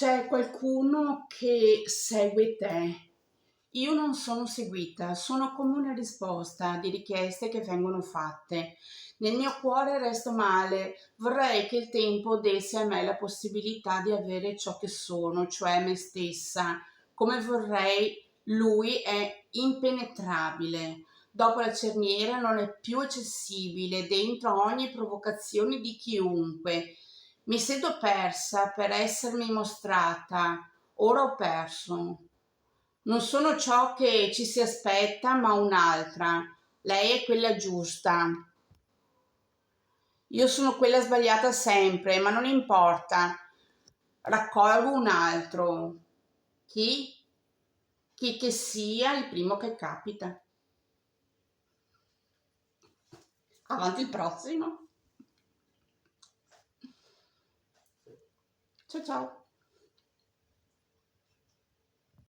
C'è qualcuno che segue te. Io non sono seguita, sono come una risposta di richieste che vengono fatte. Nel mio cuore resto male, vorrei che il tempo desse a me la possibilità di avere ciò che sono, cioè me stessa, come vorrei. Lui è impenetrabile. Dopo la cerniera non è più accessibile dentro ogni provocazione di chiunque. Mi sento persa per essermi mostrata. Ora ho perso. Non sono ciò che ci si aspetta, ma un'altra. Lei è quella giusta. Io sono quella sbagliata sempre, ma non importa. Raccolgo un altro. Chi? Chi che sia il primo che capita. Avanti il prossimo. Ciao ciao.